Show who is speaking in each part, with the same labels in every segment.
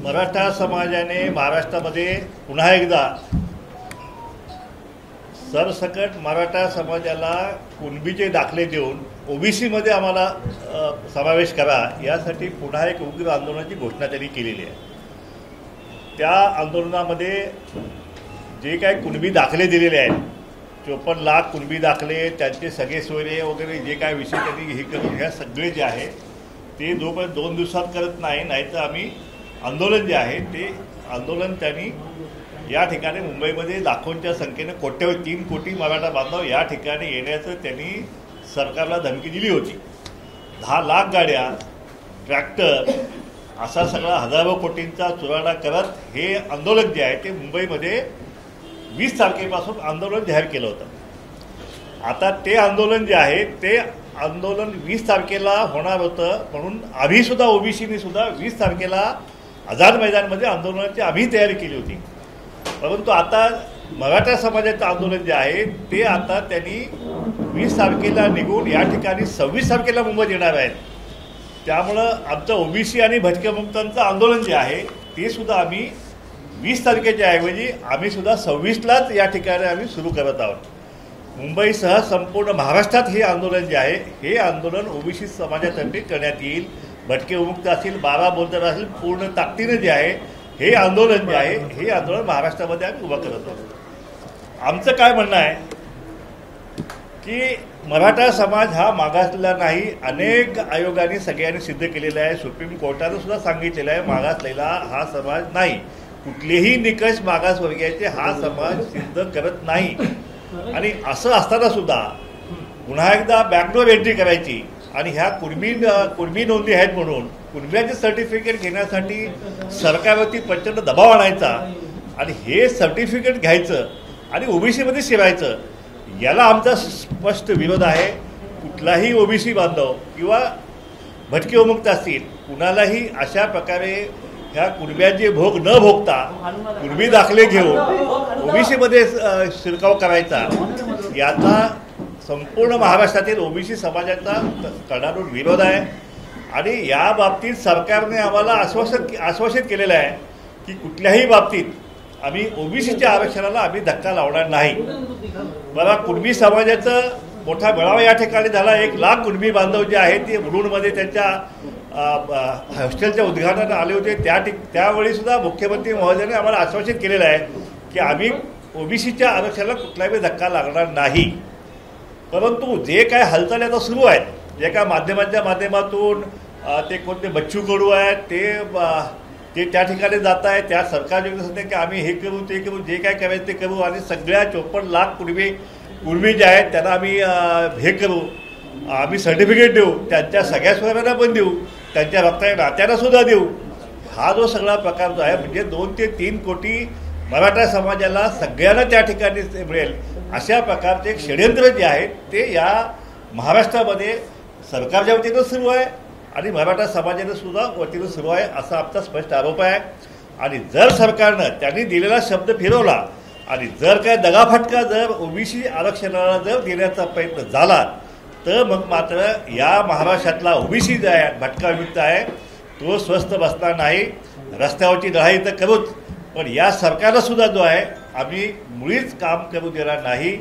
Speaker 1: मराठा समाजाने महाराष्ट्रामध्ये पुन्हा एकदा सरसकट मराठा समाजाला कुणबीचे दाखले देऊन ओबीसीमध्ये आम्हाला समावेश करा यासाठी पुन्हा एक उग्र आंदोलनाची घोषणा त्यांनी केलेली आहे। त्या आंदोलनामध्ये जे काही कुणबी दाखले दिलेले आहेत 54 लाख कुणबी दाखले, त्यांचे सगळे सोयरे वगैरे जे काय विषय त्यांनी हे करून ह्या सगळे जे आहे ते जोपर्यंत 2 दिवसात करत नाहीतर आम्ही आंदोलन जे आहे ते आंदोलन त्यांनी या ठिकाणी मुंबईमध्ये लाखोंच्या संख्येने कोट्यवधी 3 कोटी मराठा बांधव या ठिकाणी येण्याचं त्यांनी सरकारला धमकी दिली होती। 10 लाख गाड्या, ट्रॅक्टर असा सगळा हजारो कोटींचा चुराडा करत हे आंदोलन जे आहे ते मुंबईमध्ये 20 तारखेपासून आंदोलन जाहीर केलं होतं। आता ते आंदोलन जे आहे ते आंदोलन 20 तारखेला होणार होतं, म्हणून आम्हीसुद्धा ओबीसीने सुद्धा 20 तारखेला आझाद मैदानमध्ये आंदोलनाची आम्ही तयारी केली होती। परंतु आता मराठा समाजाचं आंदोलन जे आहे ते आता त्यांनी 20 तारखेला निघून या ठिकाणी 26 तारखेला मुंबईत येणार आहेत। त्यामुळं आमचं ओबीसी आणि भटक्यामुक्तांचं आंदोलन जे आहे ते सुद्धा आम्ही 20 तारखेच्या ऐवजी आम्ही सुद्धा 26लाच या ठिकाणी आम्ही सुरू करत आहोत। मुंबईसह संपूर्ण महाराष्ट्रात हे आंदोलन जे आहे हे आंदोलन ओबीसी समाजातर्फे करण्यात येईल। भटके विमुक्त असतील, 12 बोलतर असतील, पूर्ण ताकदीने जे आहे हे आंदोलन जे आहे हे आंदोलन महाराष्ट्रामध्ये आम्ही उभं करत आहोत। आमचं काय म्हणणं आहे की मराठा समाज हा मागासलेला नाही, अनेक आयोगांनी सगळ्यांनी सिद्ध केलेलं आहे, सुप्रीम कोर्टानं सुद्धा सांगितलेलं आहे मागासलेला हा समाज नाही। कुठलेही निकष मागासवर्गीयाचे हा समाज सिद्ध करत नाही। आणि असं असताना सुद्धा पुन्हा एकदा बॅकडोर एंट्री करायची आणि ह्या कुणबी नोंदी आहेत म्हणून कुणब्याचे सर्टिफिकेट घेण्यासाठी सरकारवरती प्रचंड दबाव आणायचा आणि हे सर्टिफिकेट घ्यायचं आणि ओबीसीमध्ये शिरायचं, याला आमचा स्पष्ट विरोध आहे। कुठलाही ओबीसी बांधव किंवा भटके विमुक्त असतील कुणालाही अशा प्रकारे ह्या कुणब्याचे भोग न भोगता कुणबी दाखले घेऊन ओबीसीमध्ये शिरकाव करायचा याचा संपूर्ण महाराष्ट्रातील ओबीसी समाजाचा कडाडून विरोध आहे। आणि या बाबतीत सरकारने आम्हाला आश्वासित केलेलं आहे की कुठल्याही बाबतीत आम्ही ओबीसीच्या आरक्षणाला आम्ही धक्का लावणार नाही। मला कुणबी समाजाचं मोठा मेळावा या ठिकाणी झाला। 1 लाख कुणबी बांधव जे आहेत ते मुलुंडमध्ये त्यांच्या हॉस्टेलच्या उद्घाटनाला आले होते। त्यावेळी सुद्धा मुख्यमंत्री महोदयाने आम्हाला आश्वासित केलेलं आहे की आम्ही ओबीसीच्या आरक्षणाला कुठलाही धक्का लागणार नाही। परंतु जे काय हालचाली आता सुरू आहेत, जे काय माध्यमांच्या माध्यमातून ते कोणते बच्चू कडू आहेत ते त्या ठिकाणी जात आहे, त्या सरकार सांगते की आम्ही हे करू ते करू, जे काय करायचं ते करू आणि सगळ्या 54 लाख कुणबी जे आहेत त्यांना आम्ही हे करू, आम्ही सर्टिफिकेट देऊ, त्यांच्या सगळ्या सोयऱ्यांना पण देऊ, त्यांच्या नात्यांना सुद्धा देऊ। हा जो सगळा प्रकार जो आहे म्हणजे 2 ते 3 कोटी मराठा समाजाला सगळ्यांना त्या ठिकाणी मिळेल अशा प्रकारचे एक षड्यंत्र जे आहे ते या महाराष्ट्रामध्ये सरकारच्या वतीनं सुरू आहे आणि मराठा समाजाने सुद्धा वतीनं सुरू आहे असा आमचा स्पष्ट आरोप आहे। आणि जर सरकारनं त्यांनी दिलेला शब्द फिरवला आणि जर काय दगाफटका जर ओबीसी आरक्षणाला जर देण्याचा प्रयत्न झाला तर मग मात्र या महाराष्ट्रातला ओबीसी जो आहे भटका विमुक्त आहे तो स्वस्थ बसणार नाही। रस्त्यावरची लढाई तर करूच, पण या सरकारला सुद्धा जो आहे आम्ही मुळीच काम करू देणार नाही।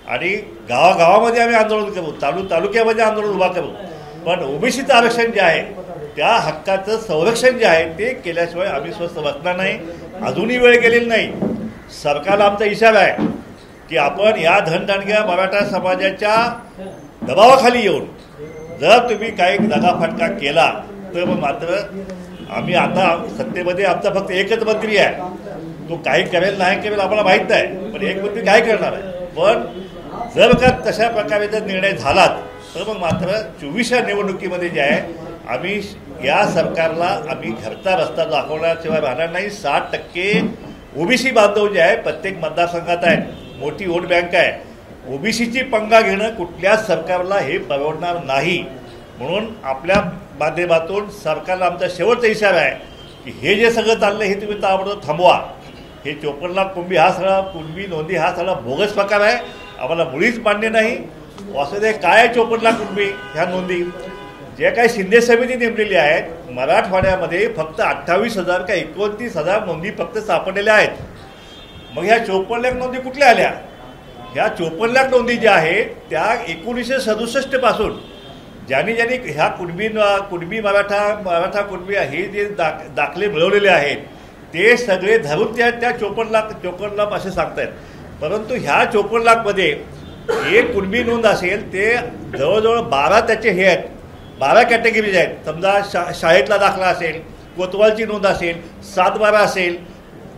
Speaker 1: आणि गावागावामध्ये आम्ही आंदोलन करू, तालुक्यामध्ये आंदोलन उभा करू, पण ओबीसीचं आरक्षण जे आहे त्या हक्काचं संरक्षण जे आहे ते केल्याशिवाय आम्ही स्वस्थ बसणार नाही। अजूनही वेळ गेलेली नाही। सरकारला आमचा इशारा आहे की आपण या धनदांडग्या मराठा समाजाच्या दबावाखाली येऊन जर तुम्ही काही दगाफटका केला तर मग मात्र आम्ही आता सत्तेमध्ये आमचा फक्त एकच मंत्री आहे, तो काही करेल नाही करेल आम्हाला माहीत नाही, पण एक मंत्री काय करणार आहे। पण जर का तशा प्रकारे जर निर्णय झालात तर मग मात्र 24व्या निवडणुकीमध्ये जे आहे आम्ही या सरकारला आम्ही घरचा रस्ता दाखवण्याशिवाय राहणार नाही। 60% ओबीसी बांधव जे आहे प्रत्येक मतदारसंघात आहेत, मोठी वोट बँक आहे। ओबीसीची पंगा घेणं कुठल्याच सरकारला हे परवडणार नाही। म्हणून आपल्या माध्यमातून सरकारला आमचा शेवटचा इशारा आहे की हे जे सगळं चाललं हे तुम्ही ताबडतोब थांबवा। हे 54 लाख कुणबी नोंदी हा सगळा बोगस प्रकार आहे, आम्हाला मुळीच मान्य नाही। वासुदेव काय 54 लाख कुणबी ह्या नोंदी जे काही शिंदे समिती नेमलेली आहेत मराठवाड्यामध्ये फक्त 28,000 का 29,000 नोंदी फक्त सापडलेल्या आहेत. मग ह्या 54 लाख नोंदी कुठल्या आल्या? ह्या 54 लाख नोंदी ज्या आहेत त्या 1967 पासून ज्यांनी ह्या कुणबी मराठा कुणबी हे जे दाखले मिळवलेले आहेत ते सगळे धरून त्या 54 लाख असे सांगतायत. परंतु ह्या 54 लाखमध्ये एक कुणबी नोंद असेल ते जवळजवळ 12 त्याचे हे आहेत, 12 कॅटेगरीज आहेत. समजा शाळेतला दाखला असेल, कोतवालची नोंद असेल, 7/12 असेल,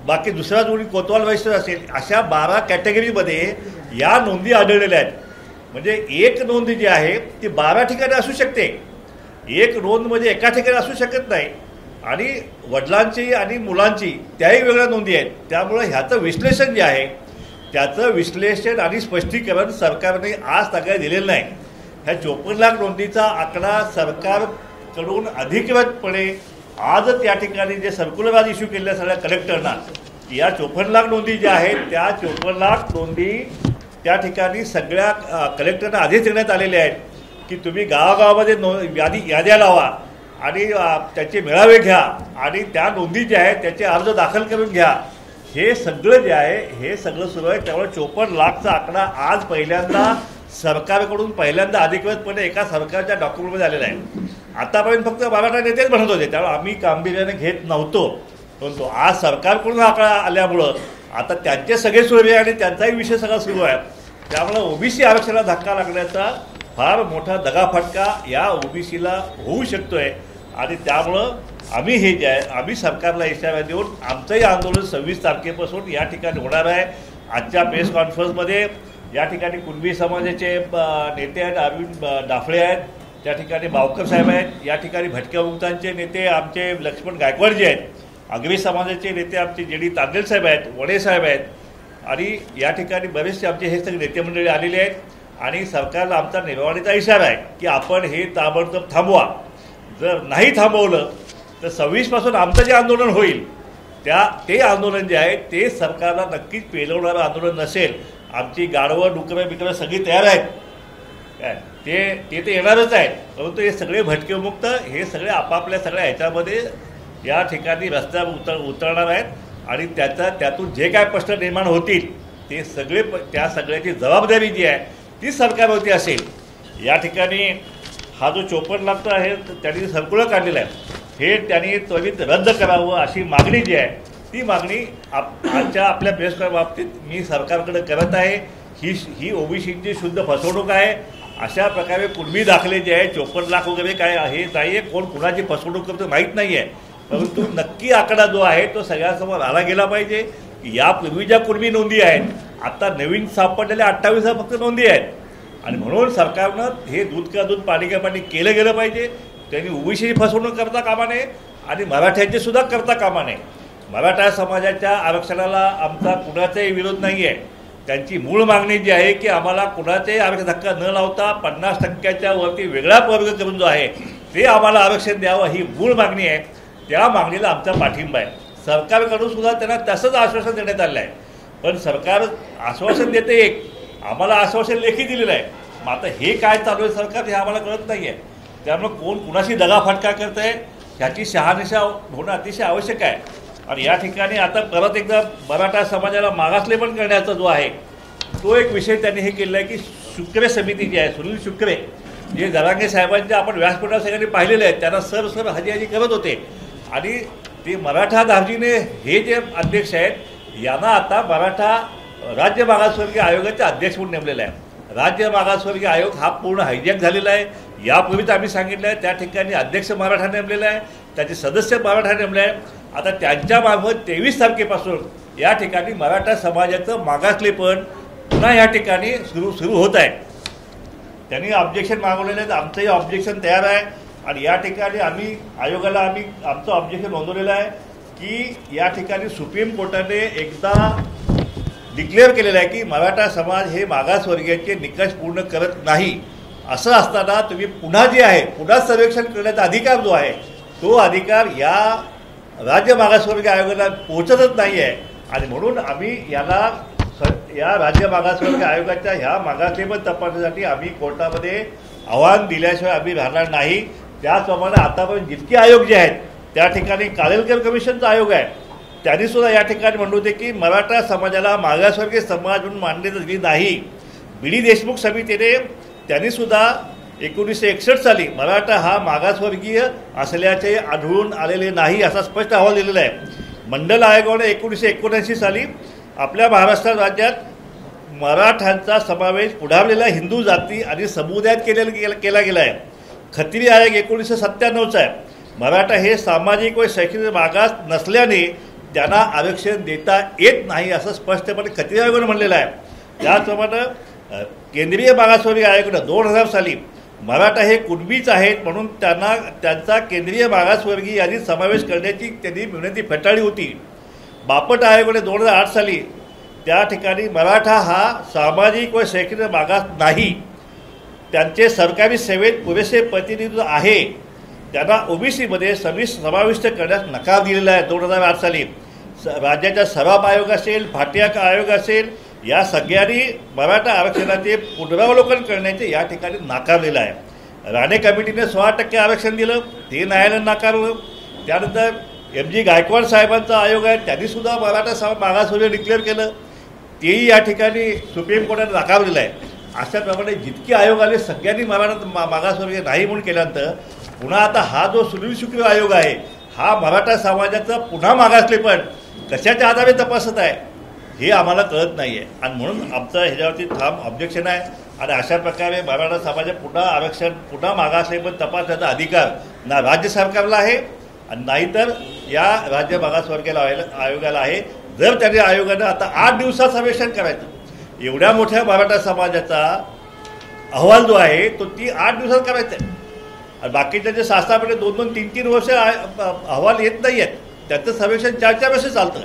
Speaker 1: बाकी दुसरा जोडी कोतवाल वैश्य असेल, अशा 12 कॅटेगरीमध्ये या नोंदी आढळलेल्या आहेत. म्हणजे एक नोंद जी आहे ती 12 ठिकाणी असू शकते. एक नोंद म्हणजे एका ठिकाणी असू शकत नाही. आणि वडिलांची आणि मुलांची त्याही वेगळ्या नोंदी आहेत. त्यामुळं ह्याचं विश्लेषण जे आहे त्याचं विश्लेषण आणि स्पष्टीकरण सरकारने आज तक दिलेलं नाही. ह्या 54 लाख नोंदीचा आकडा सरकारकडून अधिकृतपणे आजच या ठिकाणी जे सर्क्युलर आज इश्यू केलेल्या सगळ्या कलेक्टरना या 54 लाख नोंदी ज्या आहेत त्या 54 लाख नोंदी त्या ठिकाणी सगळ्या कलेक्टरना आधीच देण्यात आलेल्या आहेत की तुम्ही गावागावामध्ये याद्या लावा आणि त्याचे मेळावे घ्या आणि त्या नोंदी ज्या आहेत त्याचे अर्ज दाखल करून घ्या. हे सगळं जे आहे हे सगळं सुरू आहे. त्यामुळे 54 लाखचा आकडा आज पहिल्यांदा सरकारकडून अधिकृतपणे एका सरकारच्या डॉक्युमेंटमध्ये आलेला आहे. आतापर्यंत फक्त मराठा नेतेच म्हणत होते, त्यामुळे आम्ही गांभीर्याने घेत नव्हतो. परंतु आज सरकारकडून हा आकडा आल्यामुळं आता त्यांचे सगळे सुरू आहे आणि त्यांचाही विषय सगळा सुरू आहे. त्यामुळं ओबीसी आरक्षणाला धक्का लागण्याचा फार मोठा दगाफटका या ओबीसीला होऊ शकतो आहे. आणि त्यामुळं आम्ही हे जे आहे आम्ही सरकारला इशारा देऊन आमचंही आंदोलन 26 तारखेपासून या ठिकाणी होणार आहे. आजच्या प्रेस कॉन्फरन्समध्ये या ठिकाणी कुणबी समाजाचे नेते आहेत, अरविंद डाफळे आहेत, त्या ठिकाणी बावकर साहेब आहेत, या ठिकाणी भटक्या मुक्तांचे नेते आमचे लक्ष्मण गायकवाड जे आहेत, आगरी समाजाचे नेते आमचे जेडी तांदेल साहेब आहेत, वडे साहेब आहेत आणि या ठिकाणी बरेचसे आमचे हे सगळे नेते मंडळी आलेले आहेत. आणि सरकारला आमचा निर्वाणीचा इशारा आहे की आपण हे ताबडतोब थांबवा. जर नाही थांबवलं तर 26 पासून आमचं जे आंदोलन होईल ते आंदोलन जे आहे ते सरकारला नक्कीच पेलवणारं आंदोलन नसेल. आमची गाढवं डुकरं बिकरं सगळी तयार आहेत काय ते तर येणारच आहेत. परंतु हे सगळे भटकेमुक्त हे सगळे आपापल्या सगळ्या ह्याच्यामध्ये या ठिकाणी रस्त्यावर उतरणार आहेत आणि त्यातून जे काय प्रश्न निर्माण होतील ते सगळे त्या सगळ्याची जबाबदारी जी आहे ती सरकारवरती असेल. या ठिकाणी हा जो 54 लाखचा आहे त्यांनी सर्क्युलर काढलेला आहे हे त्यांनी त्वरित रद्द करावं अशी मागणी जी आहे ती मागणी आजच्या आपल्या प्रेस बाबतीत मी सरकारकडे करत आहे. ही ओबीसीची शुद्ध फसवणूक आहे. अशा प्रकारे कुणबी दाखले जे आहे 54 लाख वगैरे काय आहे नाही आहे, कोण कुणाची फसवणूक करतो माहीत नाही आहे. परंतु नक्की आकडा जो आहे तो सगळ्यांसमोर आला गेला पाहिजे. यापूर्वी ज्या कुणबी नोंदी आहेत आता नवीन सापडलेल्या 28 फक्त नोंदी आहेत आणि म्हणून सरकारनं हे दूध का दूध पाणी का पाणी केलं गेलं पाहिजे. त्यांनी ओबीसीची फसवणूक करता कामा नये आणि मराठ्यांची सुद्धा करता कामा नये. मराठा समाजाच्या आरक्षणाला आमचा कुणाचाही विरोध नाही आहे. त्यांची मूळ मागणी जी आहे की आम्हाला कुणाचाही आरक्षण धक्का न लावता 50% वरती वेगळा वर्ग करून जो आहे ते आम्हाला आरक्षण द्यावं ही मूळ मागणी आहे. त्या मागणीला आमचा पाठिंबा आहे. सरकारकडून सुद्धा त्यांना तसंच आश्वासन देण्यात आलं आहे. पण सरकार आश्वासन देते एक, आम्हाला आश्वासन लेखी दिलेलं आहे. मग आता हे काय चालू आहे सरकार हे आम्हाला कळत नाही आहे. त्यामुळे कोण कुणाशी दगाफटका करत आहे ह्याची शहानिशा होणं अतिशय आवश्यक आहे. आणि या ठिकाणी आता परत एकदा मराठा समाजाला मागासले पण करण्याचा जो आहे तो एक विषय त्यांनी हे केलेला आहे की शुक्रे समिती जी आहे, सुनील शुक्रे जे जरांगे साहेबांच्या आपण व्यासपीठावर सगळ्यांनी पाहिलेले आहेत, त्यांना सर हाजी करत होते. आणि ते मराठा दार्जीने हे जे अध्यक्ष आहेत यांना आता मराठा राज्य मागासवर्गीय आयोगाचे अध्यक्ष म्हणून नेमलेला आहे. राज्य मागासवर्गीय आयोग हा पूर्ण हायजॅक झालेला आहे. यापूर्वीच आम्ही सांगितलं आहे त्या ठिकाणी अध्यक्ष मराठा नेमलेला आहे, त्याचे सदस्य मराठा नेमले आहे. आता त्यांच्यामार्फत 23 तारखेपासून या ठिकाणी मराठा समाजाचं मागासलेपण पुन्हा या ठिकाणी सुरू होत आहे. त्यांनी ऑब्जेक्शन मागवलेलं आहे, आमचंही ऑब्जेक्शन तयार आहे. आणि या ठिकाणी आम्ही आयोगाला आमचं ऑब्जेक्शन नोंदवलेलं आहे की या ठिकाणी सुप्रीम कोर्टाने एकदा डिक्लेअर केलेलं आहे की मराठा समाज हे मागासवर्गीयांचे निकष पूर्ण करत नाही. असं असताना तुम्ही पुन्हा जे आहे पुन्हा सर्वेक्षण करण्याचा अधिकार जो आहे तो अधिकार या राज्य मागासवर्गीय आयोगाला पोहोचतच नाही आहे. आणि म्हणून आम्ही या राज्य मागासवर्गीय आयोगाच्या ह्या मागासलेपण तपासण्यासाठी आम्ही कोर्टामध्ये आव्हान दिल्याशिवाय आम्ही राहणार नाही. त्याचप्रमाणे आतापर्यंत जितके आयोग जे आहेत त्या ठिकाणी कालेलकर कमिशनचा आयोग आहे, त्यांनीसुद्धा या ठिकाणी म्हणलं होते की मराठा समाजाला मागासवर्गीय समाज म्हणून मान्यता दिली नाही. बी.डी. देशमुख समितीने त्यांनीसुद्धा 1961 साली मराठा हा मागासवर्गीय असल्याचे आढळून आलेले नाही असा स्पष्ट अहवाल दिलेला आहे. मंडल आयोगाने 1979 साली आपल्या महाराष्ट्र राज्यात मराठ्यांचा समावेश पुढारलेल्या हिंदू जाती आणि समुदायात केला गेला आहे. खत्री आयोग 1997चा आहे. मराठा हे सामाजिक व शैक्षणिक मागास नसल्याने त्यांना आरक्षण देता येत नाही असं स्पष्टपणे खत्री आयोगाने म्हणलेलं आहे. त्याचप्रमाणे केंद्रीय मागासवर्गीय आयोगानं 2000 साली मराठा हे कुणबीच आहेत म्हणून त्यांचा केंद्रीय मागासवर्गीय यादीत समावेश करण्याची त्यांनी विनंती फेटाळली होती. बापट आयोगाने 2008 साली त्या ठिकाणी मराठा हा सामाजिक व शैक्षणिक मागास नाही, त्यांचे सरकारी सेवेत पुरेसे प्रतिनिधित्व आहे, त्यांना ओबीसीमध्ये समाविष्ट करण्यास नकार दिलेला आहे. 2008 साली राज्याचा सराफ आयोग असेल, भाटिया आयोग असेल, या सगळ्यांनी मराठा आरक्षणाचे पुनरावलोकन करण्याचे या ठिकाणी नाकारलेलं आहे. राणे कमिटीने 16% आरक्षण दिलं, ते न्यायालयाने नाकारलं. त्यानंतर MG गायकवाड साहेबांचा आयोग आहे, त्यांनीसुद्धा मराठा मागासवर्गीय डिक्लेअर केलं, तेही या ठिकाणी सुप्रीम कोर्टाने नाकारलेलं आहे. अशाप्रमाणे जितके आयोग आले सगळ्यांनी मराठा मागासवर्गीय नाही म्हणून केल्यानंतर पुन्हा आता हा जो सुनील आयोग आहे हा मराठा समाजाचं पुन्हा मागासलेपण कशाच्या आधारे तपासत आहे हे आम्हाला कळत नाही आहे. आणि म्हणून आमचं ह्याच्यावरती ठाम ऑब्जेक्शन आहे. आणि अशा प्रकारे मराठा समाजात पुन्हा आरक्षण पुन्हा मागासलेपण तपासण्याचा अधिकार ना राज्य सरकारला आहे आणि नाहीतर या राज्य मागासवर्गीय आयोगाला आहे. जर त्यांनी आयोगानं आता 8 दिवसात सर्वेक्षण करायचं, एवढ्या मोठ्या मराठा समाजाचा अहवाल जो आहे तो 8 दिवसात करायचा आहे. आणि बाकीच्या जे शासनामध्ये 2-2, 3-3 वर्ष अहवाल येत नाही आहेत, त्याचं सर्वेक्षण 4-4 वर्ष चालतं.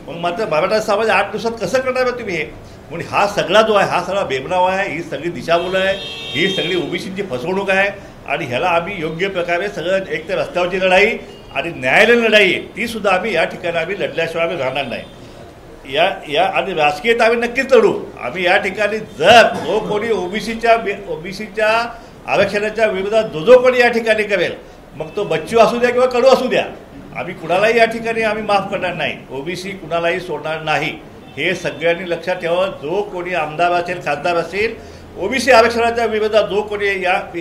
Speaker 1: मग मात्र मराठा समाज 8 दिवसात कसं करणार तुम्ही हे? म्हणून हा सगळा जो आहे हा सगळा बेबनाव आहे, ही सगळी दिशाभूल आहे, ही सगळी ओबीसीची फसवणूक आहे. आणि ह्याला आम्ही योग्य प्रकारे सगळं एक तर रस्त्यावरची लढाई आणि न्यायालयीन लढाई आहे तीसुद्धा आम्ही या ठिकाणी आम्ही लढल्याशिवाय आम्ही राहणार नाही. आणि राजकीय आम्ही नक्कीच लढू. आम्ही या ठिकाणी जर जो कोणी ओबीसीच्या आरक्षणाच्या विरोधात जो कोणी या ठिकाणी करेल, मग तो बच्चू असू द्या किंवा कडू असू द्या, आम्ही कुणालाही या ठिकाणी आम्ही माफ करणार नाही. ओबीसी कुणालाही सोडणार नाही हे सगळ्यांनी लक्षात ठेवा. जो कोणी आमदार असेल, खासदार असेल, ओबीसी आरक्षणाच्या विरोधात जो कोणी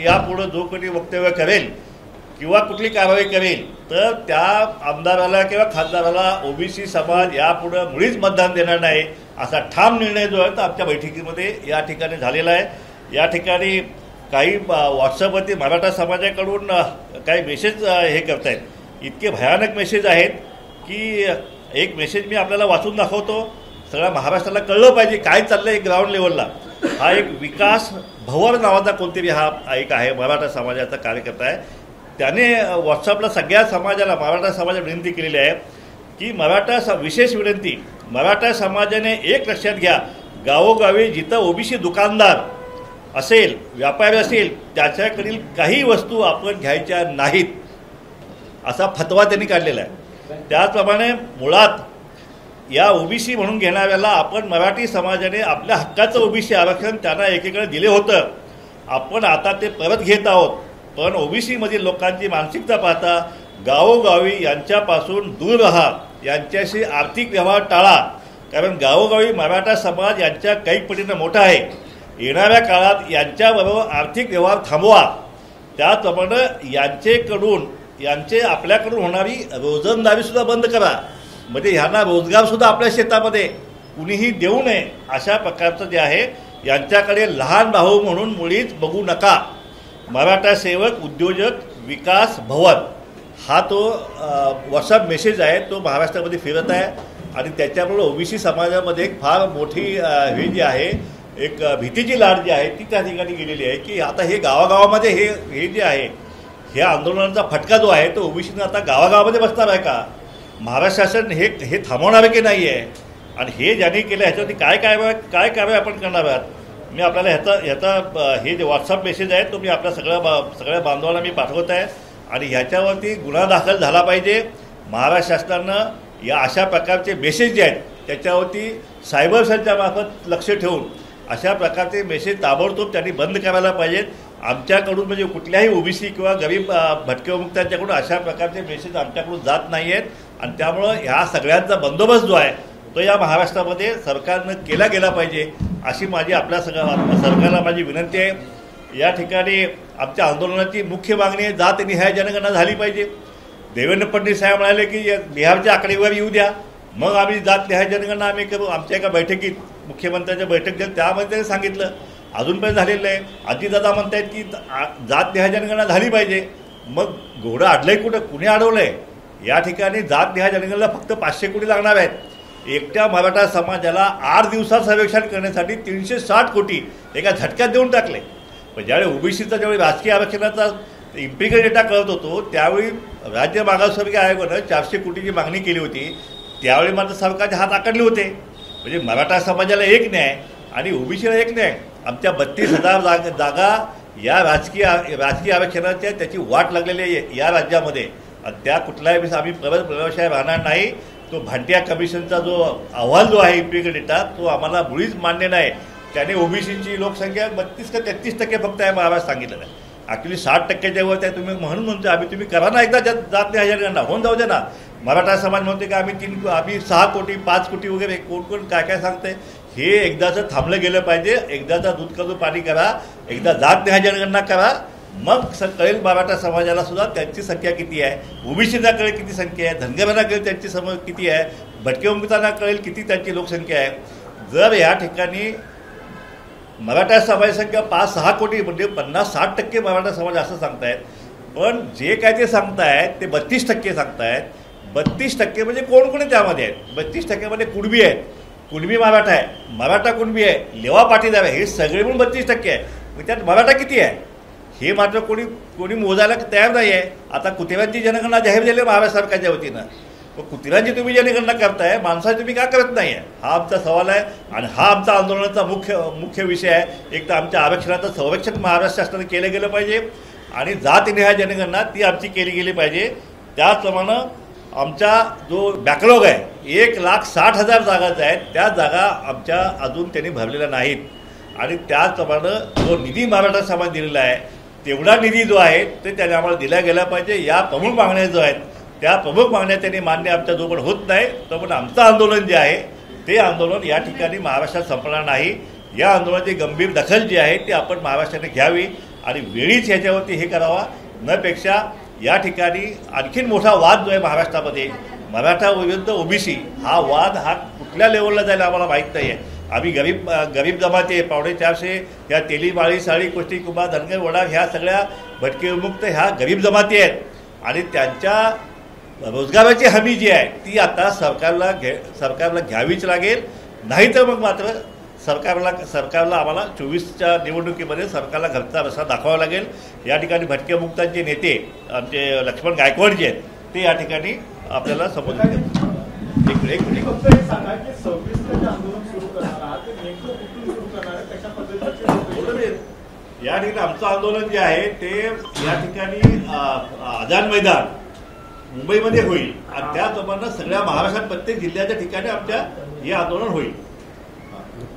Speaker 1: यापुढं जो कोणी वक्तव्य करेल किंवा कुठली कारवाई करेल तर त्या आमदाराला किंवा खासदाराला ओबीसी समाज यापुढं मुळीच मतदान देणार नाही असा ठाम निर्णय जो आहे तो आमच्या बैठकीमध्ये या ठिकाणी झालेला आहे. या ठिकाणी काही व्हॉट्सअपवरती मराठा समाजाकडून काही मेसेज हे करत आहेत, इतके भयानक मेसेज आहेत की एक मेसेज मी आपल्याला वाचून दाखवतो. सगळ्या महाराष्ट्राला कळलं पाहिजे काय चाललं आहे ग्राउंड लेवलला. हा एक विकास भवर नावाचा कोणतरी हा एक आहे मराठा समाजाचा कार्यकर्ता आहे. त्याने व्हॉट्सअपला सगळ्या समाजाला मराठा समाजाला विनंती केलेली आहे की विशेष विनंती मराठा समाजाने एक लक्षात घ्या, गावोगावी जिथं ओबीसी दुकानदार असेल, व्यापारी असेल, त्याच्याकडील काही वस्तू आपण घ्यायच्या नाहीत असा फतवा त्यांनी काढलेला आहे. त्याचप्रमाणे मुळात या ओबीसी म्हणून घेणाऱ्याला आपण मराठी समाजाने आपल्या हक्काचं ओबीसी आरक्षण त्यांना एकीकडे दिले होतं, आपण आता ते परत घेत आहोत. पण ओबीसीमधील लोकांची मानसिकता पाहता गावोगावी यांच्यापासून दूर राहा, यांच्याशी आर्थिक व्यवहार टाळा, कारण गावोगावी मराठा समाज यांच्या कैक पटीनं मोठा आहे. येणाऱ्या काळात यांच्याबरोबर आर्थिक व्यवहार थांबवा. त्याचप्रमाणे यांचे आपल्याकडून होणारी रोजंदारीसुद्धा बंद करा, म्हणजे ह्यांना रोजगारसुद्धा आपल्या शेतामध्ये कुणीही देऊ नये अशा प्रकारचं जे आहे यांच्याकडे लहान भाऊ म्हणून मुळीच बघू नका. मराठा सेवक उद्योजक विकास भवन हा तो व्हॉट्सअप मेसेज आहे, तो महाराष्ट्रामध्ये फिरत आहे. आणि त्याच्यामुळे ओबीसी समाजामध्ये एक फार मोठी हे जी आहे एक भीतीची लाट जी आहे ती त्या ठिकाणी गेलेली आहे की आता हे गावागावामध्ये हे जे आहे हे आंदोलनाचा फटका जो आहे तो ओबीसीनं आता गावागावामध्ये बसणार आहे का? महाराष्ट्र शासन हे थांबवणार की नाही आहे? आणि हे ज्यांनी केलं ह्याच्यावरती काय कारवाई आपण करणार आहात? मी आपल्याला ह्याचा हे जे व्हॉट्सअप मेसेज आहे तो मी आपल्या सगळ्या बांधवांना मी पाठवत आहे. आणि ह्याच्यावरती गुन्हा दाखल झाला पाहिजे. महाराष्ट्र शासनानं या अशा प्रकारचे मेसेज जे आहेत त्याच्यावरती सायबर सेलच्या मार्फत लक्ष ठेवून अशा प्रकारचे मेसेज ताबडतोब त्यांनी बंद करायला पाहिजेत. आमच्याकडून म्हणजे कुठल्याही ओबीसी किंवा गरीब भटके विमुक्तांच्याकडून अशा प्रकारचे मेसेज आमच्याकडून जात नाही आहेत आणि त्यामुळं ह्या सगळ्यांचा बंदोबस्त जो आहे तो या महाराष्ट्रामध्ये सरकारनं केला गेला पाहिजे अशी माझी आपल्या सरकारला माझी विनंती आहे। या ठिकाणी आमच्या आंदोलनाची मुख्य मागणी आहे जातनिहाय जनगणना झाली पाहिजे। देवेंद्र फडणवीस साहेब म्हणाले की बिहारच्या आकडेवार येऊ द्या मग आम्ही जातनिहाय जनगणना आम्ही करू। आमच्या एका बैठकीत मुख्यमंत्र्यांच्या बैठक झाली त्यामध्ये त्यांनी सांगितलं अजूनपर्यंत झालेलं आहे। अजितदादा म्हणतायत की जातनिहाय जनगणना झाली पाहिजे मग घोडं अडलंय कुठं कुणी अडवलंय? या ठिकाणी जातनिहाय जनगणनेला फक्त 500 कोटी लागणार आहेत। एकट्या मराठा समाजाला 8 दिवसात सर्वेक्षण करण्यासाठी 360 कोटी एका झटक्यात देऊन टाकले। पण ज्यावेळी ओबीसीचा ज्यावेळी राजकीय आरक्षणाचा इम्पिरिकल डेटा कळत होतो त्यावेळी राज्य मागासवर्गीय आयोगानं 400 कोटीची मागणी केली होती। त्यावेळी मात्र सरकारचे हात आकडले होते। म्हणजे मराठा समाजाला एक न्याय आणि ओबीसीला एक न्याय। आमच्या 32,000 जागा या राजकीय आरक्षणाच्या त्याची वाट लागलेली आहे या राज्यामध्ये आणि त्या कुठलाही आम्ही प्रवेशाय राहणार नाही। तो भांटिया कमिशनचा जो अहवाल जो आहे इम्पिरिकल डेटा तो आम्हाला मुळीच मान्य नाही। त्याने ओबीसीची लोकसंख्या 32 का 33% फक्त आहे महाराष्ट्र सांगितलेलं आहे। ॲक्च्युली 60%च्या वर त्या तुम्ही म्हणून म्हणतो आम्ही तुम्ही करा ना एकदा जातनिहाय जनगणना होऊन जाऊ दे ना। मराठा समाज म्हणते की आम्ही 6 कोटी 5 कोटी वगैरे कोण काय सांगते हे एकदाचं थांबलं गेलं पाहिजे। एकदाचा दूध काजू पाणी करा एकदा जातनिहाय जनगणना करा मग कळेल मराठा समाजाला सुद्धा त्यांची संख्या किती आहे ओबीसीला कळेल किती संख्या आहे धनगरांना कळेल त्यांची किती आहे भटके विमुक्तांना कळेल किती त्यांची लोकसंख्या आहे। जर या ठिकाणी मराठा समाजाची संख्या 5-6 कोटी म्हणजे 50-60% मराठा समाज असं सांगतायत पण जे काय ते सांगतायत ते 32% सांगतायत। 32% म्हणजे कोण कोणी त्यामध्ये आहेत? 32% कुणबी आहेत कुणबी मराठा आहे मराठा कुणबी आहे लेवा पाटीदार आहे हे सगळे मिळून 32% आहे। मग त्यात मराठा किती आहे हे मात्र कोणी मोजायला तयार नाही आहे। आता कुत्र्यांची जनगणना जाहीर झाली महाराष्ट्र सरकारच्या वतीनं मग कुत्र्यांची तुम्ही जनगणना करताय माणसाची तुम्ही का करत नाही आहे हा आमचा सवाल आहे आणि हा आमचा आंदोलनाचा मुख्य विषय आहे। एक तर आमच्या आरक्षणाचं संरक्षण महाराष्ट्र शासनाने केलं गेलं पाहिजे आणि जातनिहाय जनगणना ती आमची केली गेली पाहिजे। त्याचप्रमाणे आमचा जो बॅकलॉग आहे 1,60,000 जागाचा आहेत त्या जागा आमच्या अजून त्यांनी भरलेल्या नाहीत आणि त्याचप्रमाणे जो निधी मराठा समाज दिलेला आहे तेवढा निधी जो आहे ते त्याने आम्हाला दिला गेला पाहिजे। या प्रमुख मागण्या जो आहेत त्या प्रमुख मागण्या त्यांनी मान्य आमच्या जोपर्यंत होत नाही तोपर्यंत आमचं आंदोलन जे आहे ते आंदोलन या ठिकाणी महाराष्ट्रात संपणार नाही। या आंदोलनाची गंभीर दखल जी आहे ती आपण महाराष्ट्राने घ्यावी आणि वेळीच ह्याच्यावरती हे करावा नपेक्षा या ठिकाणी आणखीन मोठा वाद जो आहे महाराष्ट्रामध्ये मराठा विरुद्ध ओबीसी हा वाद हा कुठल्या लेवलला जायला आम्हाला माहीत नाही आहे। आम्ही गरीब जमाती आहे 450 ह्या तेली माळी साळी कुस्ती कुंभा धनगर वडा ह्या सगळ्या भटके विमुक्त ह्या गरीब जमाती आहेत आणि त्यांच्या रोजगाराची हमी जी आहे ती आता सरकारला घ्यावीच लागेल। नाही तर मग मात्र सरकारला आम्हाला 24च्या निवडणुकीमध्ये सरकारला घरचा रस्ता दाखवावा लागेल। या ठिकाणी भटके मुक्तांचे नेते आमचे लक्ष्मण गायकवाड जे आहेत ते या ठिकाणी आपल्याला संबोधित करतात। या ठिकाणी आमचं आंदोलन जे आहे ते या ठिकाणी आझाद मैदान मुंबईमध्ये होईल आणि त्याचप्रमाणे सगळ्या महाराष्ट्रात प्रत्येक जिल्ह्याच्या ठिकाणी आमच्या हे आंदोलन होईल।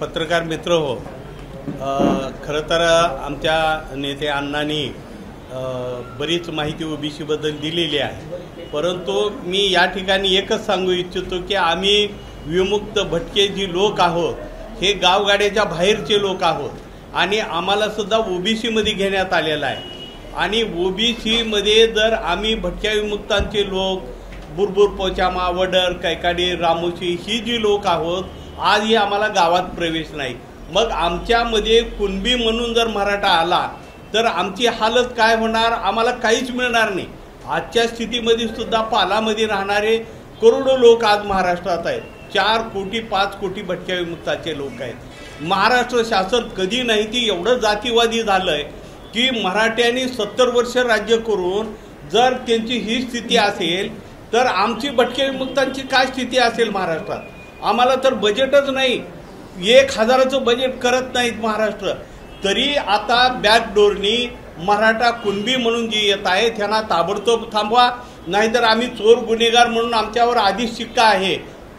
Speaker 2: पत्रकार मित्र हो खरं तर आमच्या नेते अण्णांनी बरीच माहिती ओबीसीबद्दल दिलेली आहे परंतु मी या ठिकाणी एकच सांगू इच्छितो की आम्ही विमुक्त भटके जी लोक आहोत हे गावगाड्याच्या बाहेरचे लोक आहोत आणि आम्हाला सुद्धा ओबीसीमध्ये घेण्यात आलेलं आहे आणि ओबीसीमध्ये जर आम्ही भटक्या विमुक्तांचे लोक बुरबुर पोचामा वडर कैकाडी रामोशी ही जी लोक आहोत आजही आम्हाला गावात प्रवेश नाही। मग आमच्यामध्ये कुणबी म्हणून जर मराठा आला तर आमची हालत काय होणार आम्हाला काहीच मिळणार नाही। आजच्या स्थितीमध्ये सुद्धा पालामध्ये राहणारे करोडो लोक आज महाराष्ट्रात आहेत 4 कोटी 5 कोटी भटक्या विमुक्ताचे लोक आहेत। महाराष्ट्र शासन कधी नाही ती एवढं जातीवादी झालंय की मराठ्यांनी 70 वर्ष राज्य करून जर त्यांची ही स्थिती असेल तर आमची भटक्या विमुक्तांची काय स्थिती असेल महाराष्ट्रात? आम्हाला तर बजेटच नाही 1,000चं बजेट करत नाहीत महाराष्ट्र तरी आता बॅकडोरनी मराठा कुणबी म्हणून जी येत आहे त्यांना ताबडतोब थांबवा नाहीतर आम्ही चोर गुन्हेगार म्हणून आमच्यावर आधीच शिक्का आहे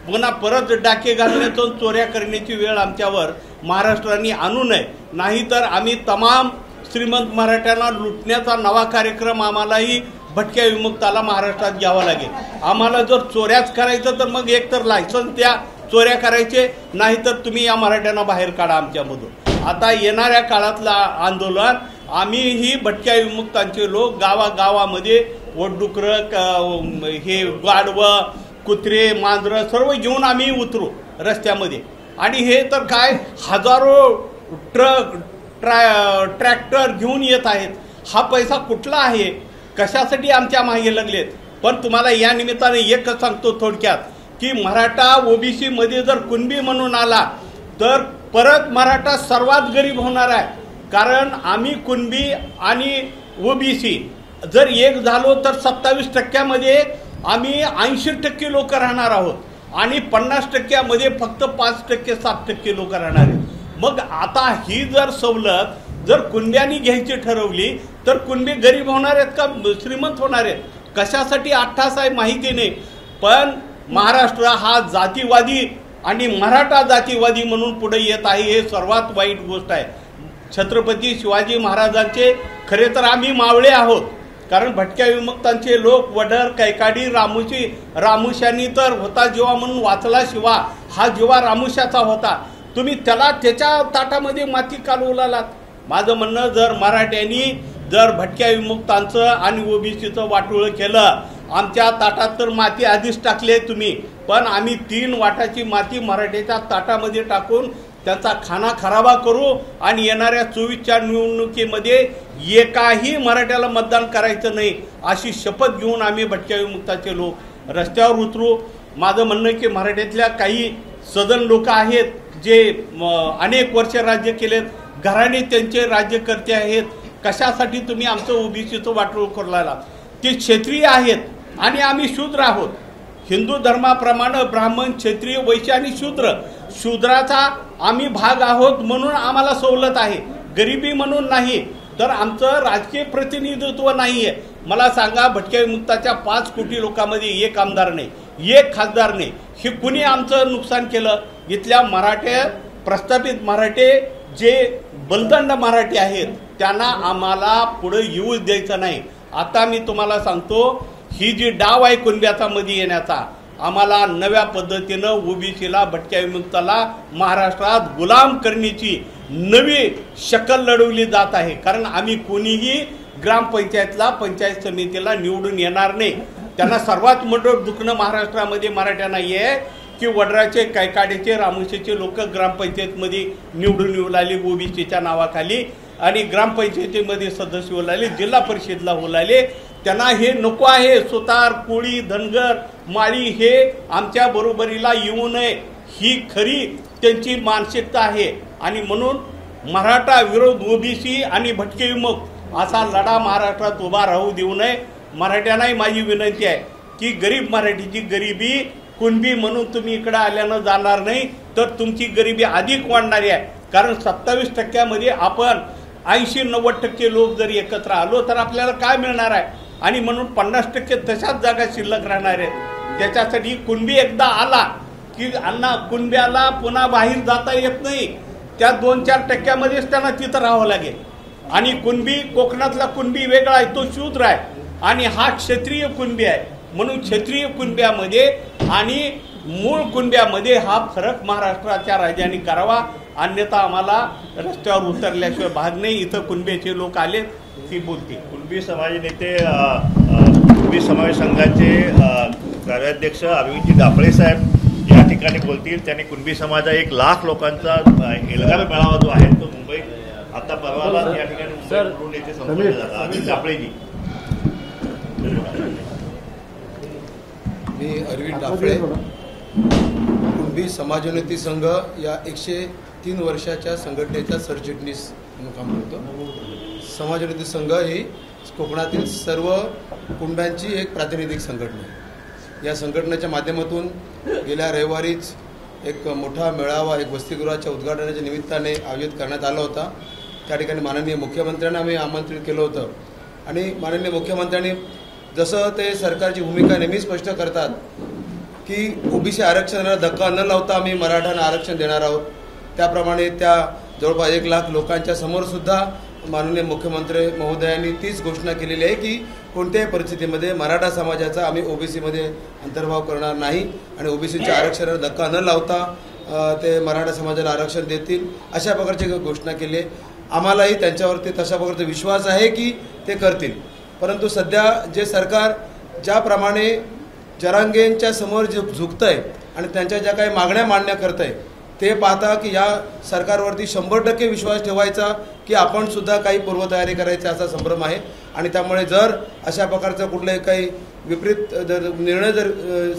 Speaker 2: पुन्हा परत डाके घालण्याचं चोऱ्या करण्याची वेळ आमच्यावर महाराष्ट्राने आणू नये नाहीतर आम्ही तमाम श्रीमंत मराठ्यांना लुटण्याचा नवा कार्यक्रम आम्हालाही भटक्या विमुक्ताला महाराष्ट्रात घ्यावा लागेल. आम्हाला जर चोऱ्याच करायचं तर मग एक तर लायसन्स द्या, चोऱ्या करायचे, नाहीतर तुम्ही या मराठ्यांना बाहेर काढा आमच्यामधून. आता येणाऱ्या काळातलं आंदोलन आम्हीही भटक्या विमुक्तांचे लोक गावागावामध्ये वडडुकरं, हे गाढवं, कुत्रे, मांजरं सर्व घेऊन आम्ही उतरू रस्त्यामध्ये. आणि हे तर काय हजारो ट्रक ट्रॅक्टर घेऊन येत आहेत. हा पैसा कुठला आहे, कशासाठी आमच्या मागे लागलेत. पण तुम्हाला या निमित्ताने एकच सांगतो थोडक्यात की मराठा ओबीसी मध्ये जर कुणबी म्हणून आला तर परत मराठा सर्वात गरीब होणार आहे. कारण आम्ही कुणबी आणि ओबीसी जर एक झालो तर 27% आम्ही 80% लोक राहणार आहोत आणि 50% फक्त 5% 7% लोक राहणार आहेत. मग आता ही जर सवलत जर कुणब्यांनी घ्यायची ठरवली तर कुणबी गरीब होणार आहेत का श्रीमंत होणार आहेत? कशासाठी अट्टास आहे माहिती नाही. पण महाराष्ट्र हा जातीवादी आणि मराठा जातीवादी म्हणून पुढे येत आहे, हे सर्वात वाईट गोष्ट आहे. छत्रपती शिवाजी महाराजांचे खरे तर आम्ही मावळे आहोत, कारण भटक्या विमुक्तांचे लोक वडर, कैकाडी, रामुशांनी तर होता जीवा म्हणून वाचला शिवा, हा जीवा रामुशाचा होता. तुम्ही त्याच्या ताटामध्ये माती कालवलात. माझं म्हणणं, जर मराठ्यांनी जर भटक्या विमुक्तांचं आणि ओबीसीचं वाटोळं केलं, आमच्या ताटात तर माती आधीच टाकली तुम्ही, पण आम्ही 3 वाटाची माती मराठ्याच्या ताटामध्ये टाकून त्यांचा खाना खराबा करू आणि येणाऱ्या 24च्या निवडणुकीमध्ये एकाही मराठ्याला मतदान करायचं नाही अशी शपथ घेऊन आम्ही भटक्या विमुक्ताचे लोक रस्त्यावर उतरू. माझं म्हणणं की मराठ्यातल्या काही सदन लोक आहेत जे अनेक वर्ष राज्य केलेत, घराणे त्यांचे राज्यकर्ते आहेत. कशासाठी तुम्ही आमचं ओबीसीचं वाटोळ करला? ते क्षत्रिय आहेत आणि आम्ही शूद्र आहोत. हिंदू धर्माप्रमाणे ब्राह्मण, क्षत्रिय, वैश्य आणि शूद्राचा आम्ही भाग आहोत म्हणून आम्हाला सवलत आहे, गरिबी म्हणून नाही. तर आमचं राजकीय प्रतिनिधित्व नाही आहे. मला सांगा, भटक्या विमुक्ताच्या 5 कोटी लोकांमध्ये एक आमदार नाही, एक खासदार नाही. हे कुणी आमचं नुकसान केलं? इथल्या मराठे, प्रस्थापित मराठे जे बलदंड मराठी आहेत त्यांना आम्हाला पुढे येऊच द्यायचं नाही. आता मी तुम्हाला सांगतो, ही जी डाव आहे कुणब्याचा मध्ये येण्याचा, आम्हाला नव्या पद्धतीनं ओबीसीला, भटक्या विमुक्ताला महाराष्ट्रात गुलाम करण्याची नवी शक्कल लढवली जात आहे. कारण आम्ही कोणीही ग्रामपंचायतला, पंचायत समितीला निवडून येणार नाही. त्यांना सर्वात मोठं दुखणं महाराष्ट्रामध्ये मराठ्यांना आहे की वडराचे, कैकाडीचे, रामुशेचे लोक ग्रामपंचायतमध्ये निवडून येऊ लागले ओबीसीच्या नावाखाली आणि ग्रामपंचायतीमध्ये सदस्य होऊ लागले, जिल्हा परिषदला होऊ लागले. त्यांना हे नको आहे. सुतार, कोळी, धनगर, माळी हे आमच्या बरोबरीला येऊ नये, ही खरी त्यांची मानसिकता आहे. आणि म्हणून मराठा विरोध ओबीसी आणि भटके विमुक्त असा लढा महाराष्ट्रात उभा राहू देऊ नये. मराठ्यांनाही माझी विनंती आहे की गरीब मराठीची गरिबी कुणबी म्हणून तुम्ही इकडे आल्यानं जाणार नाही, तर तुमची गरिबी अधिक वाढणारी आहे. कारण 27% आपण 80-90% लोक जर एकत्र आलो तर आपल्याला काय मिळणार आहे? आणि म्हणून 50% तशाच जागा शिल्लक राहणार आहेत. त्याच्यासाठी कुणबी एकदा आला की अण्णा कुणब्याला पुन्हा बाहेर जाता येत नाही. त्या 2-4% त्यांना तिथं राहावं लागेल. आणि कुणबी, कोकणातला कुणबी वेगळा आहे, तो शूद्र आहे आणि हा क्षत्रिय कुणबी आहे. म्हणून क्षत्रिय कुणब्यामध्ये आणि मूळ कुणब्यामध्ये हा फरक महाराष्ट्राच्या राज्याने करावा, अन्यथा आम्हाला रस्त्यावर उतरल्याशिवाय भाग नाही. इथं कुणब्याचे लोक आले, ती बोलते.
Speaker 1: कुणबी समाज नेते, कुणबी समाज संघाचे कार्याध्यक्ष अरविंदजी दाफळे साहेब या ठिकाणी बोलतील. त्यांनी कुणबी समाजा 1 लाख लोकांचा एल्गार मेळावा जो आहे तो मुंबईत आता परवाला या ठिकाणी नेते संपन्न झाला. अरविंद दाफळेजी.
Speaker 3: मी अरविंद दाफळे, कुणबी समाजोन्नती संघ या 103 वर्षाच्या संघटनेचा सरचिटणीस म्हणून काम करतो. समाजोन्नती संघ ही कोकणातील सर्व कुणब्यांची एक प्रातिनिधिक संघटना आहे. या संघटनेच्या माध्यमातून गेल्या रविवारीच एक मोठा मेळावा, एक वसतिगृहाच्या उद्घाटनाच्या निमित्ताने आयोजित करण्यात आला होता. त्या ठिकाणी माननीय मुख्यमंत्र्यांना आम्ही आमंत्रित केलं होतं आणि माननीय मुख्यमंत्र्यांनी जसं ते सरकारची भूमिका नेहमी स्पष्ट करतात की ओबीसी आरक्षणाला धक्का न लावता आम्ही मराठ्यांना आरक्षण देणार आहोत, त्याप्रमाणे त्या जवळपास 1 लाख लोकांच्या समोरसुद्धा माननीय मुख्यमंत्री महोदयांनी तीच घोषणा केलेली आहे की कोणत्याही परिस्थितीमध्ये मराठा समाजाचा आम्ही ओबीसीमध्ये अंतर्भाव करणार नाही आणि ओबीसीच्या आरक्षणाला धक्का न लावता ते मराठा समाजाला आरक्षण देतील अशा प्रकारची घोषणा केली आहे. आम्हालाही त्यांच्यावरती तशा प्रकारचा विश्वास आहे की ते करतील. परंतु सध्या जे सरकार ज्याप्रमाणे जरांगेंच्या समोर जे झुकतं आहे आणि त्यांच्या ज्या काही मागण्या मान्य करत आहे ते पाहता की या सरकारवरती 100% विश्वास ठेवायचा की आपण सुद्धा काही पूर्वतयारी करायची असा संभ्रम आहे. आणि त्यामुळे जर अशा प्रकारचा कुठलाही काही विपरीत जर निर्णय जर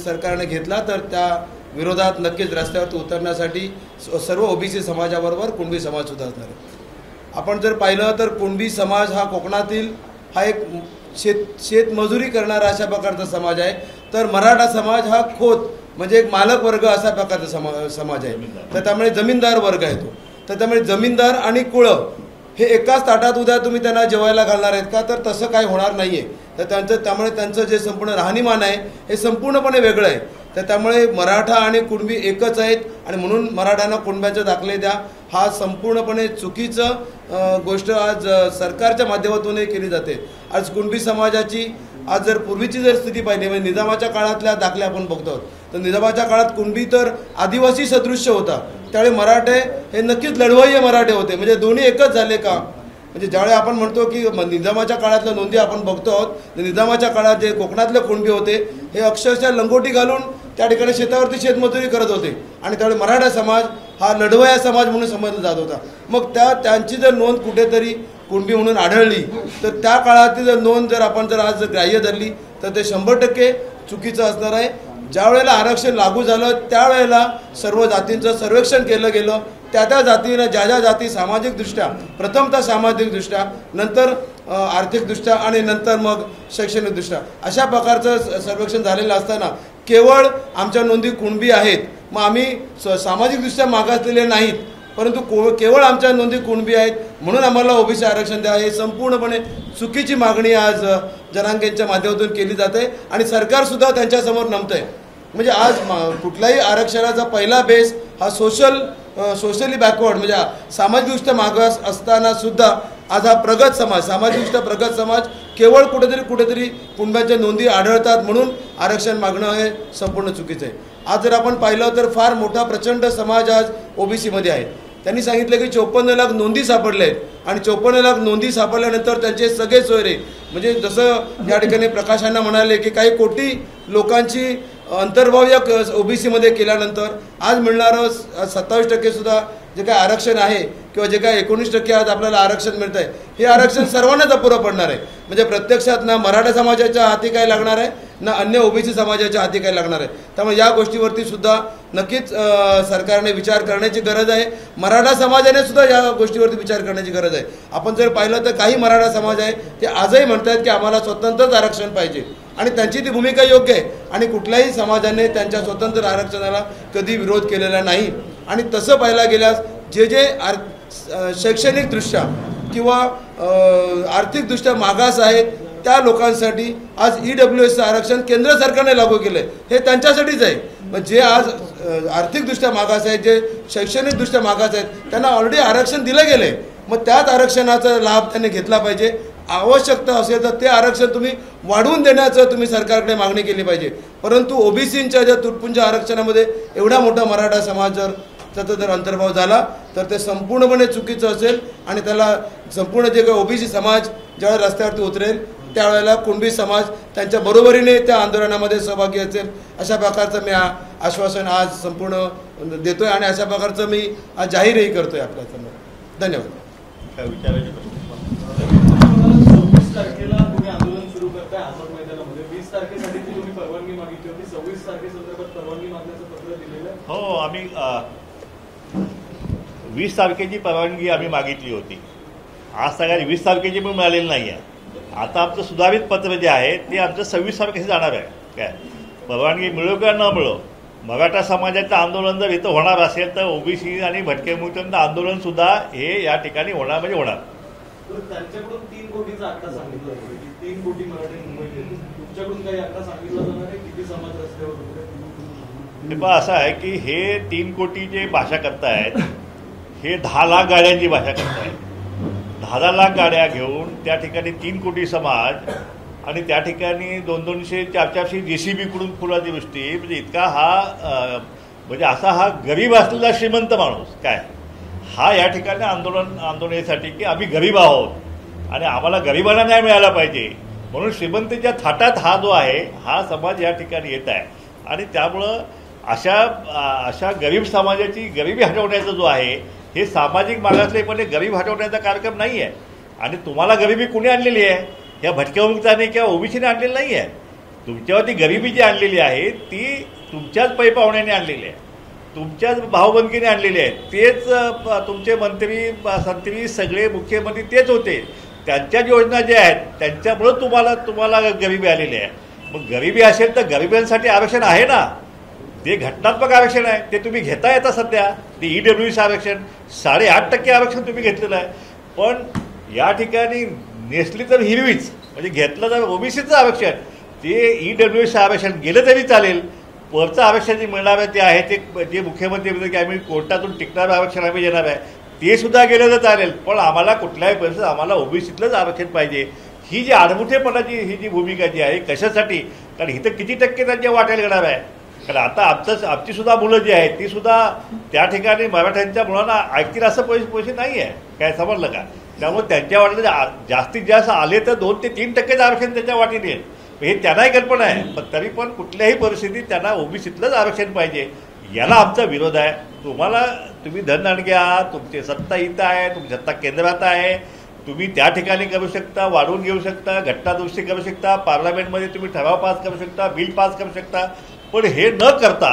Speaker 3: सरकारने घेतला तर त्या विरोधात नक्कीच रस्त्यावरती उतरण्यासाठी सर्व ओबीसी समाजाबरोबर कुणबी समाजसुद्धा असणार आहे. आपण जर पाहिलं तर कुणबी समाज हा कोकणातील हा एक शेतमजुरी करणारा अशा प्रकारचा समाज आहे. तर मराठा समाज हा खोत म्हणजे एक मालक वर्ग अशा प्रकारचा समाज आहे. तर त्यामुळे जमीनदार वर्ग आहे तो. तर त्यामुळे जमीनदार आणि कुळं हे एकाच ताटात उद्या तुम्ही त्यांना जेवायला घालणार आहेत का, तर तसं काही होणार नाही आहे. तर त्यामुळे त्यांचं जे संपूर्ण राहणीमान आहे हे संपूर्णपणे वेगळं आहे. तर त्यामुळे मराठा आणि कुणबी एकच आहेत आणि म्हणून मराठ्यांना कुणब्यांचे दाखले द्या हा संपूर्णपणे चुकीचं गोष्ट आज सरकारच्या माध्यमातूनही केली जाते. आज कुणबी समाजाची आज जर पूर्वीची जर स्थिती पाहिली म्हणजे निजामाच्या काळातल्या दाखले आपण बघतो तर निजामाच्या काळात कुणबी तर आदिवासी सदृश्य होता. त्यावेळी मराठे हे नक्कीच लढवय्ये मराठे होते. म्हणजे दोन्ही एकच झाले का. म्हणजे ज्यावेळी आपण म्हणतो की निजामाच्या काळातल्या नोंदी आपण बघतो आहोत निजामाच्या काळात जे कोकणातले कुणबी होते हे अक्षरशः लंगोटी घालून त्या ठिकाणी शेतावरती शेतमजुरी करत होते आणि त्यावेळी मराठा समाज हा लढवय्या समाज म्हणून समजला जात होता. मग त्यांची जर नोंद कुठेतरी कुणबी म्हणून आढळली तर त्या काळातील जर नोंद जर आपण जर आज ग्राह्य धरली तर ते 100% चुकीचं असणार आहे. ज्या वेळेला आरक्षण लागू झालं त्यावेळेला सर्व जातींचं सर्वेक्षण केलं गेलं. त्या जातीनं ज्या जाती सामाजिकदृष्ट्या प्रथमतः सामाजिकदृष्ट्या नंतर आर्थिकदृष्ट्या आणि नंतर मग शैक्षणिकदृष्ट्या अशा प्रकारचं सर्वेक्षण झालेलं असताना केवळ आमच्या नोंदी कुणबी आहेत मग आम्ही सामाजिकदृष्ट्या मागासलेले नाहीत परंतु केवळ आमच्या नोंदी कुणबी आहेत म्हणून आम्हाला ओबीसी आरक्षण द्या हे संपूर्णपणे चुकीची मागणी आज जरांगेंच्या माध्यमातून केली जाते आणि सरकारसुद्धा त्यांच्यासमोर नमतं आहे. म्हणजे आज कुठल्याही आरक्षणाचा पहिला बेस हा सोशली बॅकवर्ड म्हणजे सामाजिकदृष्ट्या मागास असताना सुद्धा आज हा प्रगत समाज सामाजिकदृष्ट्या प्रगत समाज केवळ कुठेतरी कुणब्यांच्या नोंदी आढळतात म्हणून आरक्षण मागणं हे संपूर्ण चुकीचं आहे. आज जर आपण पाहिलं तर फार मोठा प्रचंड समाज आज ओबीसीमध्ये आहे. त्यांनी सांगितलं की 54 लाख नोंदी सापडल्या आहेत आणि 54 लाख नोंदी सापडल्यानंतर त्यांचे सगळे सोयरे म्हणजे जसं या ठिकाणी प्रकाशांना म्हणाले की काही कोटी लोकांची अंतर्भाव या ओबीसीमध्ये केल्यानंतर आज मिळणारं 27% सुद्धा जे काही आरक्षण आहे किंवा जे काही 19% आज आपल्याला आरक्षण मिळत आहे हे आरक्षण सर्वांनाच अपुरं पडणार आहे. म्हणजे प्रत्यक्षात ना मराठा समाजाच्या हाती काय लागणार आहे ना अन्य ओबीसी समाजाच्या हाती काय लागणार आहे. त्यामुळे या गोष्टीवरती सुद्धा नक्कीच सरकारने विचार करण्याची गरज आहे. मराठा समाजाने सुद्धा या गोष्टीवरती विचार करण्याची गरज आहे. आपण जर पाहिलं तर काही मराठा समाज आहे ते आजही म्हणतात की आम्हाला स्वतंत्रच आरक्षण पाहिजे आणि त्यांची ती भूमिका योग्य आहे आणि कुठल्याही समाजाने त्यांच्या स्वतंत्र आरक्षणाला कधी विरोध केलेला नाही. आणि तसं पाहायला गेल्यास जे शैक्षणिकदृष्ट्या किंवा आर्थिकदृष्ट्या मागास आहेत त्या लोकांसाठी आज EWSचं आरक्षण केंद्र सरकारने लागू केलं आहे हे त्यांच्यासाठीच आहे. मग जे आज आर्थिकदृष्ट्या मागास आहेत जे शैक्षणिकदृष्ट्या मागास आहेत त्यांना ऑलरेडी आरक्षण दिलं गेलं आहे. मग त्याच आरक्षणाचा लाभ त्यांनी घेतला पाहिजे. आवश्यकता असेल तर ते आरक्षण तुम्ही वाढवून देण्याचं तुम्ही सरकारकडे मागणी केली पाहिजे. परंतु ओबीसींच्या ज्या तुटपुंच्या आरक्षणामध्ये एवढा मोठा मराठा समाज त्याचा जर अंतर्भाव झाला तर ते संपूर्णपणे चुकीचं असेल आणि त्याला संपूर्ण जे काही ओबीसी समाज ज्यावेळेला रस्त्यावरती उतरेल त्यावेळेला कुणबी समाज त्यांच्या बरोबरीने त्या आंदोलनामध्ये सहभागी असेल अशा प्रकारचं मी आश्वासन आज संपूर्ण देतोय आणि अशा प्रकारचं मी आज जाहीरही करतोय आपल्यासमोर. धन्यवाद.
Speaker 1: काय विचारायचे प्रश्न?
Speaker 4: 26 तारखेला तुम्ही आंदोलन सुरू करताय आझाद मैदानामध्ये 20 तारखेसाठी तुम्ही परवानगी मागितली होती 26 तारखेसंदर्भात परवानगी मागण्याचं पत्र दिलेलं आहे.
Speaker 1: हो आम्ही 20 तारखेची परवानगी आम्ही मागितली होती. आज सगळ्यात 20 तारखेची पण मिळालेली नाही आहे. आता आमचं सुधारित पत्र जे आहे ते आमचं 26 तारखेचं जाणार आहे. काय परवानगी मिळो किंवा न मिळो मराठा समाजाचं आंदोलन जर इथं होणार असेल तर ओबीसी आणि भटके मुक्तांचं आंदोलनसुद्धा हे या ठिकाणी होणार म्हणजे होणार.
Speaker 4: त्यांच्याकडून 3 कोटीचा आकडा सांगितला जातो की 3 कोटी मराठी मुंबईत येतील. तुमच्याकडून काही आकडा सांगितला जाणार आहे किती समाज रस्त्यावर होते?
Speaker 1: हे पहा असं आहे की हे 3 कोटी जे भाषा करतायत हे 10 लाख गाड्यांची भाषा करतायत. 10 लाख गाड्या घेऊन त्या ठिकाणी 3 कोटी समाज आणि त्या ठिकाणी 200-400 JCB कडून फुलाची वृष्टी, म्हणजे इतका हा म्हणजे असा हा गरीब असलेला श्रीमंत माणूस काय हा या ठिकाणी आंदोलनासाठी की आम्ही गरीब आहोत आणि आम्हाला गरिबांना न्याय मिळाला पाहिजे म्हणून श्रीमंतीच्या थाटात हा जो आहे हा समाज या ठिकाणी येत आहे. आणि त्यामुळं अशा गरीब समाजाची गरिबी हटवण्याचा जो आहे हे सामाजिक मागासलेपणे गरीब हटवण्याचा कार्यक्रम नाही आहे. आणि तुम्हाला गरिबी कुणी आणलेली आहे? या भटक्या विमुक्ताने किंवा ओबीसीने आणलेली नाही आहे. तुमच्यावरती गरिबी जी आणलेली आहे ती तुमच्याच पैपावण्याने आणलेली आहे, तुमच्याच भावबंदकीने आणलेली आहे. तेच तुमचे मंत्री सगळे मुख्यमंत्री तेच होते, त्यांच्या योजना ज्या आहेत त्यांच्यामुळं तुम्हाला गरिबी आलेली आहे. मग गरिबी असेल तर गरिबांसाठी आरक्षण आहे ना, ते घटनात्मक आरक्षण आहे, ते तुम्ही घेता येता सध्या. ते EWS आरक्षण 8.5% आरक्षण तुम्ही घेतलेलं आहे. पण या ठिकाणी नेसली तर हिरवीच, म्हणजे घेतलं तर ओबीसीचं आरक्षण, ते EWS आरक्षण गेलं तरी चालेल. वरचं आरक्षण जे मिळणार आहे ते आहे ते जे मुख्यमंत्री म्हणतात की आम्ही कोर्टातून टिकणारं आरक्षण आम्ही देणार आहे ते सुद्धा गेलं तर चालेल. पण आम्हाला कुठल्याही परिस्थितीत आम्हाला ओबीसीतलंच आरक्षण पाहिजे. ही जी आडमुठेपणाची ही जी भूमिका जी आहे कशासाठी? कारण इथं किती टक्के त्यांच्या वाटायला येणार आहे? कारण आता आमची सुद्धा मुलं जी आहेत ती सुद्धा त्या ठिकाणी मराठ्यांच्या मुलांना ऐकतील असं पैसे नाही आहे, काय समजलं का? त्यामुळे त्यांच्या वाटेला जास्तीत जास्त आले तर 2 ते 3% आरक्षण त्यांच्या वाटेत येईल, हे त्यांनाही कल्पना आहे. पण तरी पण कुठल्याही परिस्थितीत त्यांना ओबीसीतलंच आरक्षण पाहिजे, याला आमचा विरोध आहे. तुम्ही धनदान घ्या, तुमची सत्ता इथं आहे, तुमची सत्ता केंद्रात आहे, तुम्ही त्या ठिकाणी करू शकता, वाढवून घेऊ शकता, घटनादुरुस्ती करू शकता, पार्लमेंटमध्ये तुम्ही ठराव पास करू शकता, बिल पास करू शकता. पण हे न करता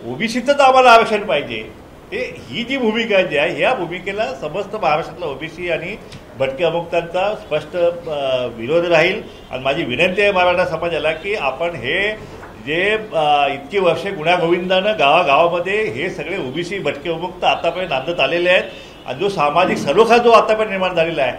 Speaker 1: ओबीसीतच आम्हाला आरक्षण पाहिजे, ही जी भूमिका जी आहे ह्या भूमिकेला समस्त महाराष्ट्रातला ओबीसी आणि भटक्या मुक्तांचा स्पष्ट विरोध राहील. आणि माझी विनंती आहे मराठा समाजाला की आपण हे जे इतकी वर्षे गुण्यागोविंदानं गावागावामध्ये हे सगळे ओबीसी भटके विमुक्त आतापर्यंत नांदत आलेले आहेत आणि जो सामाजिक सलोखा जो आतापर्यंत निर्माण झालेला आहे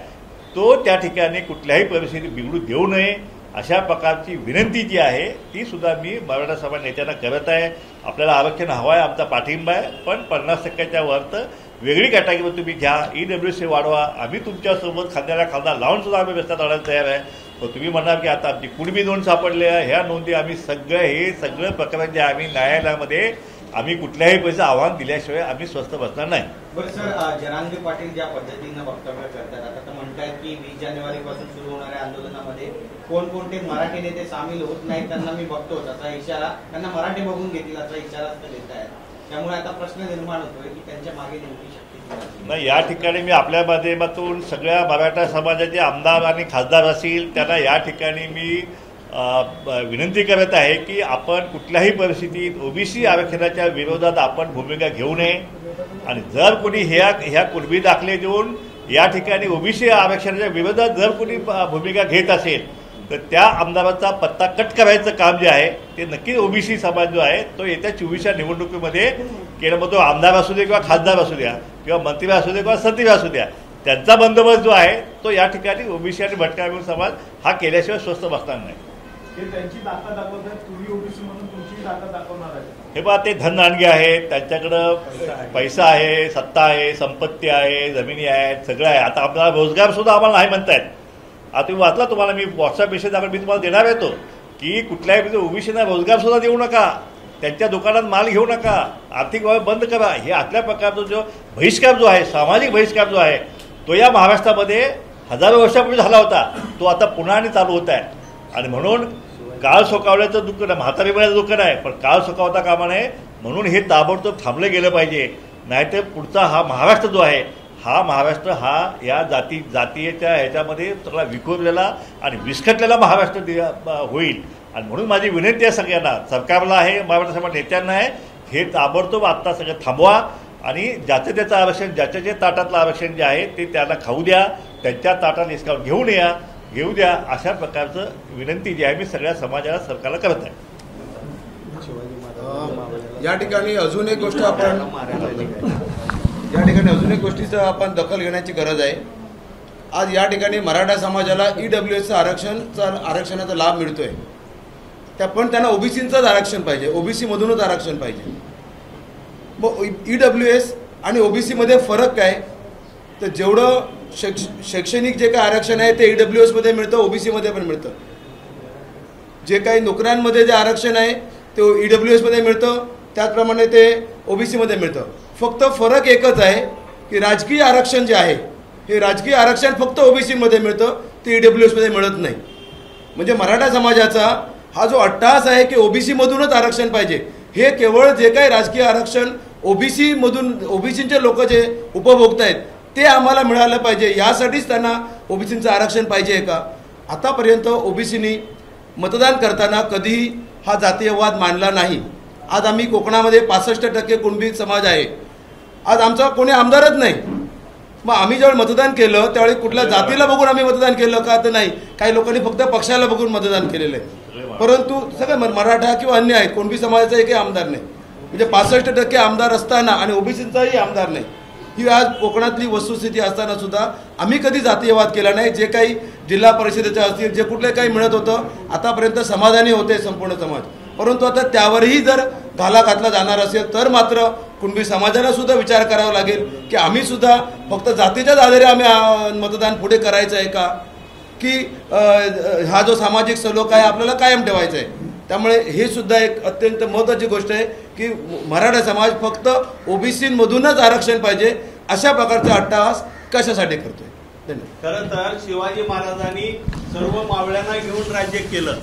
Speaker 1: तो त्या ठिकाणी कुठल्याही परिस्थितीत बिघडू देऊ नये अशा प्रकारची विनंती जी आहे ती सुद्धा मी मराठा समाज नेत्यांना करत आहे. आपल्याला आरक्षण हवं आहे, आमचा पाठिंबा आहे, पण 50%च्या वर तर वेगळी कॅटेगरी तुम्ही घ्या, EWS वाढवा, आम्ही तुमच्यासोबत खांद्याला खांदा लावून सुद्धा आम्ही व्यवस्था लढायला तयार आहे. पण तुम्ही म्हणणार की आता आमची कुणबी नोंद सापडली आहे, ह्या नोंदी आम्ही सगळं प्रकरण जे आम्ही न्यायालयामध्ये आम्ही कुठल्याही पैसे आव्हान दिल्याशिवाय आम्ही स्वस्थ बसणार नाही.
Speaker 5: बरं सर, जरांगे पाटील ज्या पद्धतीनं वक्तव्य करतात आता तर म्हणतात की 20 जानेवारीपासून सुरू होणाऱ्या आंदोलनामध्ये कोणकोणते मराठी नेते सामील होत नाहीत त्यांना मी बघतोच असा इशारा, त्यांना मराठी बघून घेतील असा इशारा देत आहेत. त्यामुळे आता प्रश्न निर्माण होतोय की त्यांच्या मागे नेमकी शक्ती
Speaker 1: नाही. या ठिकाणी मी आपल्या माध्यमातून सगळ्या मराठा समाजाचे आमदार आणि खासदार असतील त्यांना या ठिकाणी मी विनंती करत आहे की आपण कुठल्याही परिस्थितीत ओबीसी आरक्षणाच्या विरोधात आपण भूमिका घेऊ नये. आणि जर कोणी ह्या कुणबी दाखले देऊन या ठिकाणी ओबीसी आरक्षणाच्या विरोधात जर कोणी भूमिका घेत असेल तर त्या आमदाराचा पत्ता कट करायचं काम जे आहे ते नक्कीच ओबीसी समाज जो आहे तो येत्या 24च्या निवडणुकीमध्ये केलं. मग तो आमदार असू दे किंवा खासदार असू द्या किंवा मंत्री असू दे किंवा सचिव असू द्या, त्यांचा बंदोबस्त जो आहे तो या ठिकाणी ओबीसी आणि भटक्या समाज हा केल्याशिवाय स्वस्त बसणार नाही.
Speaker 4: त्यांची ताकद दाखवतात, तुम्ही ओबीसी म्हणून तुमची ताकद दाखवणार आहे.
Speaker 1: हे बघा, ते धनदानगे आहेत, त्यांच्याकडं पैसा आहे, सत्ता आहे, संपत्ती आहे, जमिनी आहेत, सगळं आहे. आता आपल्याला रोजगार सुद्धा आम्हाला नाही म्हणतायत. आता तुम्ही वाचला, तुम्हाला मी व्हॉट्सअप मेसेज मी तुम्हाला देणार येतो की कुठल्याही ओबीसीना रोजगार सुद्धा देऊ नका, त्यांच्या दुकानात माल घेऊ नका, आर्थिक व्यवहार बंद करा. हे असल्या प्रकारचा जो बहिष्कार जो आहे, सामाजिक बहिष्कार जो आहे तो या महाराष्ट्रामध्ये हजारो वर्षापूर्वी झाला होता, तो आता पुन्हा आणि चालू होत आहे. आणि म्हणून काळ सोकावल्याचं दुःख नाही, म्हातारी वेळेचं दुःख नाही, पण काळ सोकावता कामा नये. म्हणून हे ताबडतोब थांबलं गेलं पाहिजे. नाहीतर पुढचा हा महाराष्ट्र जो आहे हा महाराष्ट्र हा या जातीयच्या ह्याच्यामध्ये सगळा विखुरलेला आणि विस्कटलेला महाराष्ट्र होईल. आणि म्हणून माझी विनंती आहे सगळ्यांना, सरकारला आहे, मराठा समाज नेत्यांना आहे, हे ताबडतोब आत्ता सगळं थांबवा आणि ज्याचं त्याचं आरक्षण, ज्याच्या जे ताटातलं आरक्षण जे आहे ते त्याला खाऊ द्या, त्यांच्या ताटात हिसकावून घेऊ द्या. अशा प्रकारचं विनंती जी आहे मी सगळ्या समाजाला, सरकारला करत आहे.
Speaker 3: या ठिकाणी अजून एक गोष्टीचं आपण दखल घेण्याची गरज आहे. आज या ठिकाणी मराठा समाजाला EWS आरक्षणाचा लाभ मिळतोय, पण त्यांना ओबीसींचंच आरक्षण पाहिजे, ओबीसीमधूनच आरक्षण पाहिजे. मग EWS आणि ओबीसीमध्ये फरक काय? तर जेवढं शैक्षणिक जे काही आरक्षण आहे ते EWS मध्ये मिळतं, OBC मध्ये पण मिळतं. जे काही नोकऱ्यांमध्ये जे आरक्षण आहे ते EWS मध्ये मिळतं, त्याचप्रमाणे ते OBC मध्ये मिळतं. फक्त फरक एकच आहे की राजकीय आरक्षण जे आहे हे राजकीय आरक्षण फक्त OBC मध्ये मिळतं, ते EWS मध्ये मिळत नाही. म्हणजे मराठा समाजाचा हा जो अट्टहास आहे की OBC मधूनच आरक्षण पाहिजे, हे केवळ जे काही राजकीय आरक्षण OBC मधून OBCचे लोक जे उपभोगत आहेत ते आम्हाला मिळालं पाहिजे, यासाठीच त्यांना OBCचं आरक्षण पाहिजे आहे का? आतापर्यंत OBCनी मतदान करताना कधीही हा जातीयवाद मांडला नाही. आज आम्ही कोकणामध्ये 65% कुणबी समाज आहे. आज आमचा कोणी आमदारच नाही. मग आम्ही जेव्हा मतदान केलं त्यावेळी कुठल्या जातीला बघून आम्ही मतदान केलं का? तर नाही. काही लोकांनी फक्त पक्षाला बघून मतदान केलेलं आहे. परंतु सगळे मराठा किंवा अन्य आहेत, कुणबी समाजाचा एकही आमदार नाही. म्हणजे 65% आमदार असताना आणि OBCचाही आमदार नाही, ही आज कोकणातली वस्तुस्थिती असताना सुद्धा आम्ही कधी जातीयवाद केला नाही. जे काही जिल्हा परिषदेच्या असतील, जे कुठले काही मिळत होतं आतापर्यंत समाधानी होते संपूर्ण समाज. परंतु आता त्यावरही जर घाला घातला जाणार असेल तर मात्र कुणबी समाजाला सुद्धा विचार करावा लागेल की आम्ही सुद्धा फक्त जातीच्याच आधारे आम्ही मतदान पुढे करायचं आहे का, की हा जो सामाजिक सलोखा आहे आपल्याला कायम ठेवायचा आहे. त्यामुळे हे सुद्धा एक अत्यंत महत्त्वाची गोष्ट आहे की मराठा समाज फक्त OBCमधूनच आरक्षण पाहिजे अशा प्रकारचा अट्टहास कशासाठी करतोय? धन्यवाद.
Speaker 2: खरं तर शिवाजी महाराजांनी सर्व मावळ्यांना घेऊन राज्य केलं,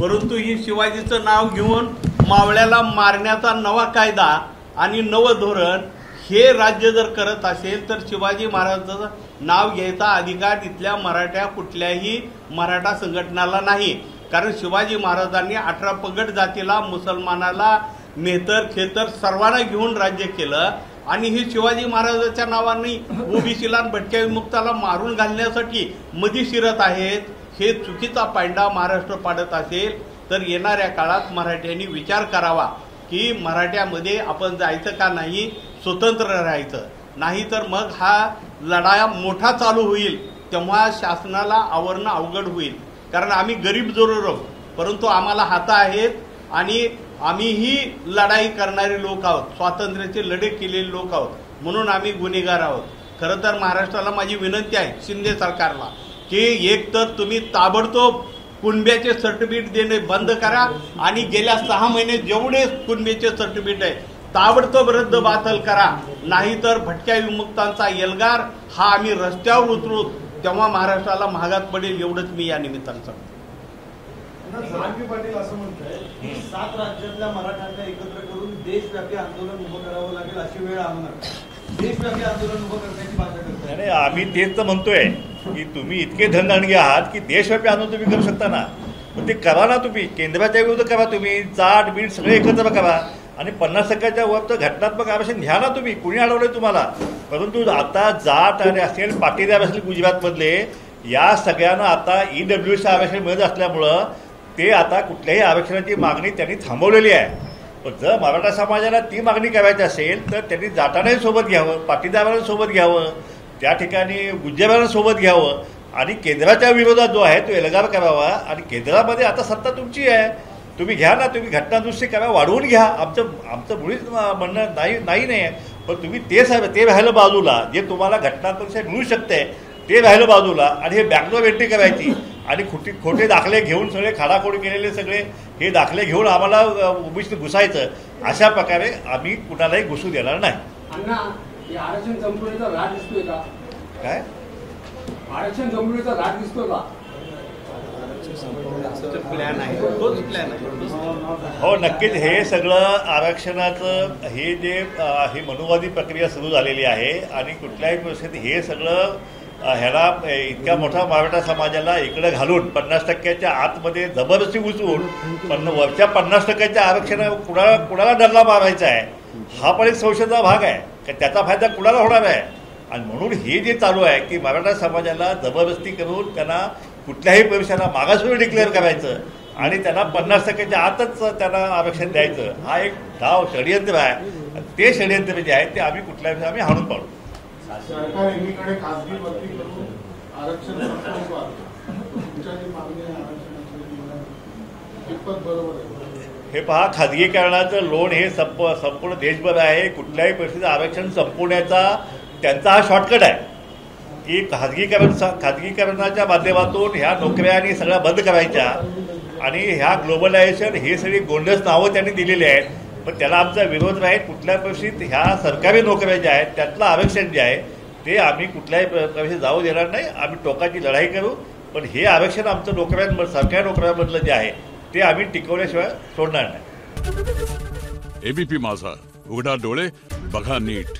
Speaker 2: परंतु ही शिवाजीचं नाव घेऊन मावळ्याला मारण्याचा नवा कायदा आणि नवं धोरण हे राज्य जर करत असेल तर शिवाजी महाराजांचं नाव घ्यायचा अधिकार इथल्या मराठा कुठल्याही मराठा संघटनाला नाही. कारण शिवाजी महाराजांनी 18 पगड जातीला, मुसलमानाला, नेतर खेतर सर्वांना घेऊन राज्य केलं आणि ही शिवाजी महाराजांच्या नावाने OBCला भटक्या विमुक्ताला मारून घालण्यासाठी मधी शिरत आहेत. हे चुकीचा पायंडा महाराष्ट्र पाडत असेल तर येणाऱ्या काळात मराठ्यांनी विचार करावा की मराठ्यामध्ये आपण जायचं का नाही, स्वतंत्र राहायचं नाही, तर मग हा लढा मोठा चालू होईल. तेव्हा शासनाला आवरणं अवघड होईल. कारण आम्ही गरीब जरूर आहोत, परंतु आम्हाला हात आहेत आणि आम्हीही लढाई करणारे लोक आहोत, स्वातंत्र्याचे लढे केलेले लोक आहोत, म्हणून आम्ही गुन्हेगार आहोत. खरं तर महाराष्ट्राला माझी विनंती आहे, शिंदे सरकारला, की एक तर तुम्ही ताबडतोब कुणब्याचे सर्टिफिकेट देणे बंद करा आणि गेल्या 6 महिने जेवढे कुणब्याचे सर्टिफिकेट आहे ताबडतोब रद्द बातल करा, नाहीतर भटक्या विमुक्तांचा एल्गार हा आम्ही रस्त्यावर उतरू, तेव्हा महाराष्ट्राला महागात पडेल. एवढंच मी या निमित्तानं सांगतो.
Speaker 4: जरांगे पाटील असं म्हणताय की 7 राज्यातल्या मराठ्यांना एकत्र करून देशव्यापी आंदोलन उभं करावं लागेल, अशी वेळ आणणार. देशव्यापी आंदोलन उभं करण्याची भाषा करताय.
Speaker 1: नाही, आम्ही तेच तर म्हणतोय की तुम्ही इतके धनदांडगे आहात की देशव्यापी आंदोलन तुम्ही करू शकता ना, पण ते करा ना. तुम्ही केंद्राच्या विरुद्ध करा, तुम्ही जाट बीट सगळे एकत्र करा आणि 50% वर घटनात्मक आरक्षण घ्या ना तुम्ही. कुणी अडवलंय तुम्हाला? परंतु आता जाट आणि असेल, पाटीदार असेल गुजरातमधले, या सगळ्यांना आता EWS आरक्षण मिळत असल्यामुळं ते आता कुठल्याही आरक्षणाची मागणी त्यांनी थांबवलेली आहे. पण जर मराठा समाजाला ती मागणी करायची असेल तर त्यांनी जाटांनाही सोबत घ्यावं, पाटीदारांना सोबत घ्यावं, त्या ठिकाणी गुजरातांना सोबत घ्यावं आणि केंद्राच्या विरोधात जो आहे तो एल्गार करावा. आणि केंद्रामध्ये आता सत्ता तुमची आहे, तुम्ही घ्या ना, तुम्ही घटनादुरुस्ती करा, वाढवून घ्या. आमचं मुळीच म्हणणं नाही आहे, पण तुम्ही ते राहिलं बाजूला, जे तुम्हाला घटनादुरुस्ती मिळू शकते ते राहिलं बाजूला, आणि हे बॅकडोर एंट्री करायची आणि खोटे दाखले घेऊन सगळे खाडाखोडी केलेले सगळे हे दाखले घेऊन आम्हाला OBCत घुसायचं, अशा प्रकारे आम्ही कुणालाही घुसू देणार नाही.
Speaker 6: आरक्षण संपवण्याचा राग दिसतोय का?
Speaker 1: काय
Speaker 6: आरक्षण संपवण्याचा राग दिसतोय का?
Speaker 2: प्लॅन आहे, तोच प्लॅन आहे.
Speaker 1: हो, नक्कीच. हे सगळं आरक्षणाचं हे जे ही मनुवादी प्रक्रिया सुरू झालेली आहे आणि कुठल्याही परिस्थितीत हे सगळं ह्याला इतक्या मोठा मराठा समाजाला इकडं घालून 50%च्या आतमध्ये जबरदस्ती घुसवून वरच्या 50%च्या आरक्षण कुणाला डरला मारायचा आहे, हा पण एक संशयाचा भाग आहे की त्याचा फायदा कुणाला होणार आहे. आणि म्हणून हे जे चालू आहे की मराठा समाजाला जबरदस्ती करून त्यांना कुठल्याही परिसराला मागासवर्गीय डिक्लेअर करायचं आणि त्यांना 50%च्या आतच त्यांना आरक्षण द्यायचं, हा एक डाव षडयंत्र आहे. ते षडयंत्र जे आहे ते आम्ही कुठल्याही आम्ही हाणून पाडू.
Speaker 7: सरकार एकीकडे खासगी भरती करून आरक्षण संपवा, तुमच्या जी मागणी आहे आरक्षणाची कितपत बरोबर आहे?
Speaker 1: हे पहा, खाजगीकरणाचं लोन हे संपूर्ण देशभर आहे. कुठल्याही परिस्थितीत आरक्षण संपवण्याचा त्यांचा हा शॉर्टकट आहे. की खाजगीकरणाच्या माध्यमातून ह्या नोकऱ्या आणि सगळ्या बंद करायच्या आणि ह्या ग्लोबलायझेशन हे सगळी गोंडस नावं त्यांनी दिलेली आहेत. पण त्याला आमचा विरोध राहील. कुठल्या परिस्थितीत ह्या सरकारी नोकऱ्या ज्या आहेत त्यातलं आरक्षण जे आहे ते आम्ही कुठल्याही परिस्थितीत जाऊ देणार नाही. आम्ही टोकाची लढाई करू. पण हे आरक्षण आमचं सरकारी नोकऱ्यांमधलं जे आहे ते आम्ही टिकवल्याशिवाय सोडणार नाही.
Speaker 8: एबीपी माझा, उघडा डोळे बघा नीट.